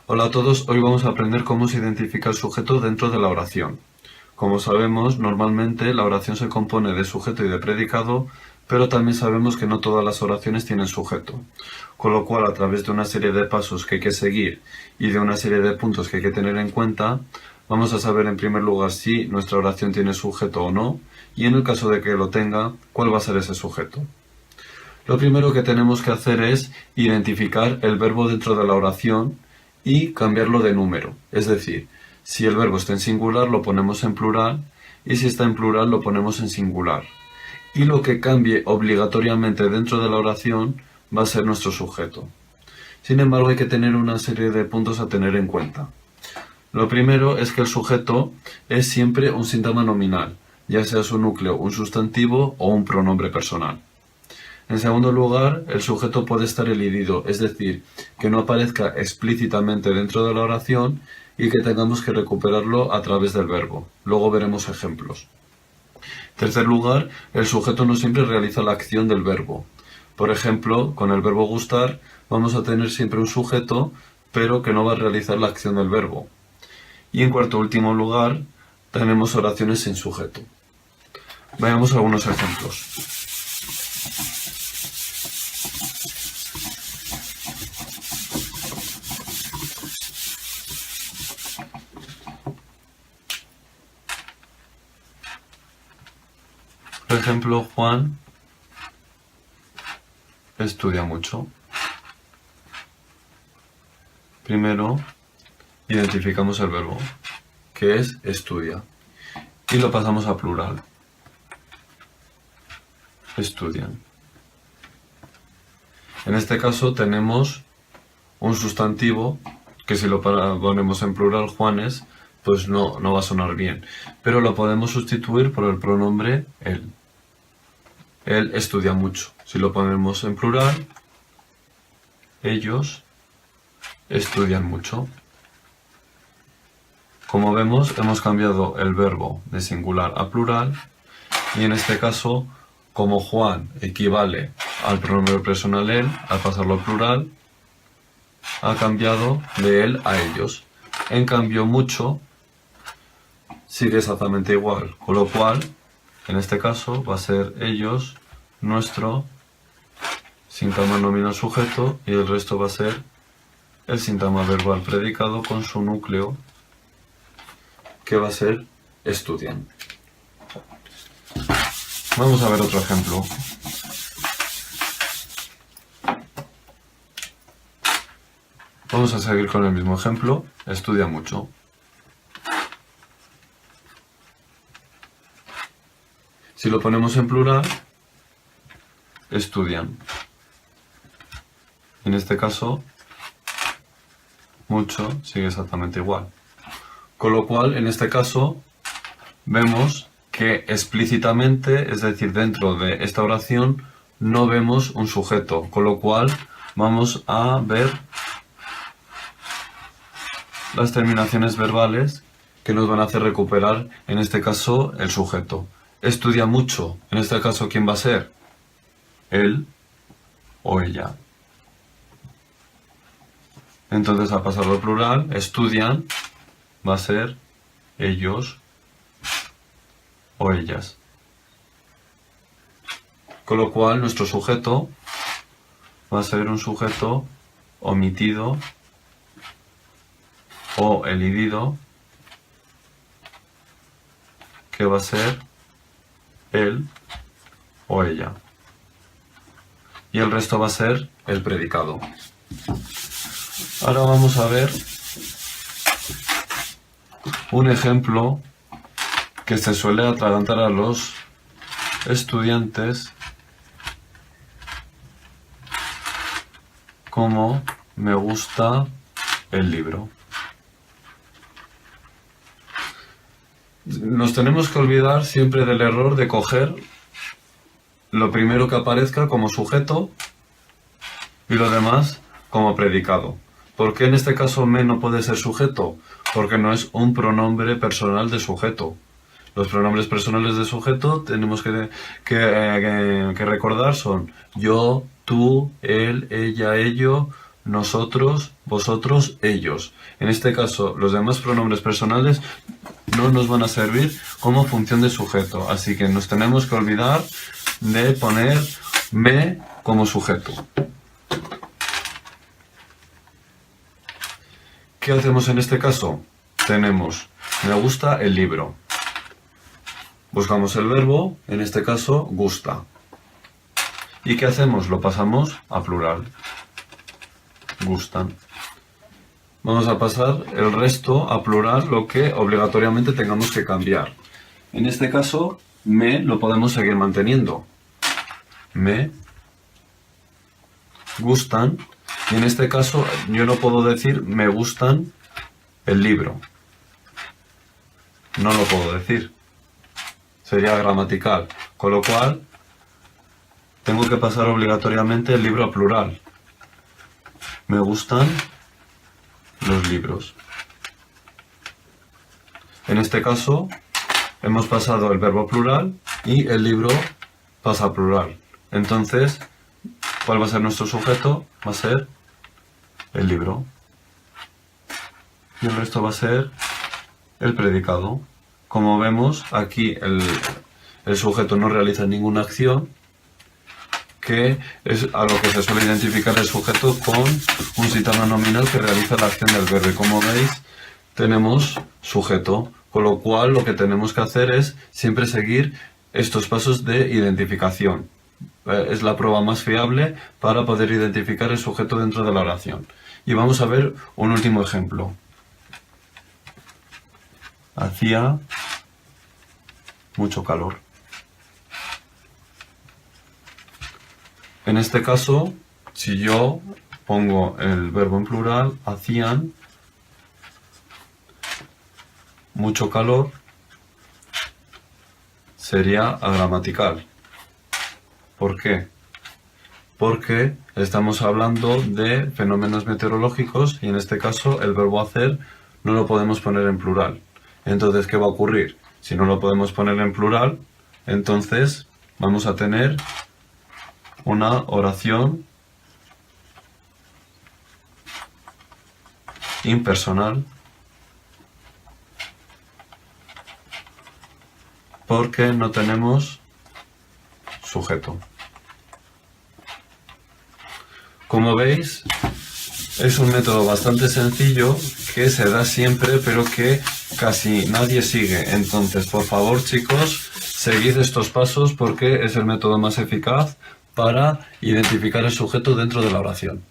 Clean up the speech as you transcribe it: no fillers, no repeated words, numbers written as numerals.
Hola a todos, hoy vamos a aprender cómo se identifica el sujeto dentro de la oración. Como sabemos, normalmente la oración se compone de sujeto y de predicado, pero también sabemos que no todas las oraciones tienen sujeto. Con lo cual, a través de una serie de pasos que hay que seguir y de una serie de puntos que hay que tener en cuenta, vamos a saber en primer lugar si nuestra oración tiene sujeto o no, y en el caso de que lo tenga, cuál va a ser ese sujeto. Lo primero que tenemos que hacer es identificar el verbo dentro de la oración y cambiarlo de número. Es decir, si el verbo está en singular lo ponemos en plural y si está en plural lo ponemos en singular. Y lo que cambie obligatoriamente dentro de la oración va a ser nuestro sujeto. Sin embargo, hay que tener una serie de puntos a tener en cuenta. Lo primero es que el sujeto es siempre un síntoma nominal, ya sea su núcleo un sustantivo o un pronombre personal. En segundo lugar, el sujeto puede estar elidido, es decir, que no aparezca explícitamente dentro de la oración y que tengamos que recuperarlo a través del verbo. Luego veremos ejemplos. En tercer lugar, el sujeto no siempre realiza la acción del verbo. Por ejemplo, con el verbo gustar vamos a tener siempre un sujeto, pero que no va a realizar la acción del verbo. Y en cuarto último lugar, tenemos oraciones sin sujeto. Veamos algunos ejemplos. Por ejemplo, Juan estudia mucho. Primero, identificamos el verbo, que es estudia, y lo pasamos a plural. Estudian. En este caso tenemos un sustantivo que si lo ponemos en plural, Juanes, pues no va a sonar bien. Pero lo podemos sustituir por el pronombre él. Él estudia mucho. Si lo ponemos en plural, ellos estudian mucho. Como vemos, hemos cambiado el verbo de singular a plural y en este caso, como Juan equivale al pronombre personal él, al pasarlo a plural, ha cambiado de él a ellos. En cambio, mucho sigue exactamente igual, con lo cual, en este caso, va a ser ellos, nuestro síntoma nominal sujeto y el resto va a ser el síntoma verbal predicado con su núcleo, que va a ser estudian. Vamos a ver otro ejemplo. Vamos a seguir con el mismo ejemplo. Estudia mucho. Si lo ponemos en plural, estudian. En este caso, mucho sigue exactamente igual. Con lo cual, en este caso, vemos que explícitamente, es decir, dentro de esta oración, no vemos un sujeto. Con lo cual, vamos a ver las terminaciones verbales que nos van a hacer recuperar, en este caso, el sujeto. Estudia mucho. En este caso, ¿quién va a ser? Él o ella. Entonces, al pasarlo al plural, estudian, va a ser ellos o ellas. Con lo cual, nuestro sujeto va a ser un sujeto omitido o elidido, que va a ser él o ella. Y el resto va a ser el predicado. Ahora vamos a ver un ejemplo que se suele atragantar a los estudiantes como me gusta el libro. Nos tenemos que olvidar siempre del error de coger lo primero que aparezca como sujeto y lo demás como predicado. ¿Por qué en este caso me no puede ser sujeto? Porque no es un pronombre personal de sujeto. Los pronombres personales de sujeto tenemos que recordar son yo, tú, él, ella, ello, nosotros, vosotros, ellos. En este caso, los demás pronombres personales no nos van a servir como función de sujeto, así que nos tenemos que olvidar de poner me como sujeto. ¿Qué hacemos en este caso? Tenemos me gusta el libro. Buscamos el verbo, en este caso, gusta. ¿Y qué hacemos? Lo pasamos a plural. Gustan. Vamos a pasar el resto a plural, lo que obligatoriamente tengamos que cambiar. En este caso, me lo podemos seguir manteniendo. Me gustan. Y en este caso, yo no puedo decir me gustan el libro. No lo puedo decir. Sería gramatical. Con lo cual, tengo que pasar obligatoriamente el libro a plural. Me gustan los libros. En este caso, hemos pasado el verbo plural y el libro pasa a plural. Entonces, ¿cuál va a ser nuestro sujeto? Va a ser el libro. Y el resto va a ser el predicado. Como vemos, aquí el sujeto no realiza ninguna acción, que es a lo que se suele identificar el sujeto con un citado nominal que realiza la acción del verbo. Y como veis, tenemos sujeto, con lo cual lo que tenemos que hacer es siempre seguir estos pasos de identificación. Es la prueba más fiable para poder identificar el sujeto dentro de la oración. Y vamos a ver un último ejemplo. Hacía mucho calor. En este caso, si yo pongo el verbo en plural, hacían mucho calor, sería agramatical. ¿Por qué? Porque estamos hablando de fenómenos meteorológicos y en este caso el verbo hacer no lo podemos poner en plural. Entonces, ¿qué va a ocurrir? Si no lo podemos poner en plural, entonces vamos a tener una oración impersonal porque no tenemos sujeto. Como veis, es un método bastante sencillo que se da siempre pero que casi nadie sigue. Entonces, por favor, chicos, seguid estos pasos porque es el método más eficaz para identificar el sujeto dentro de la oración.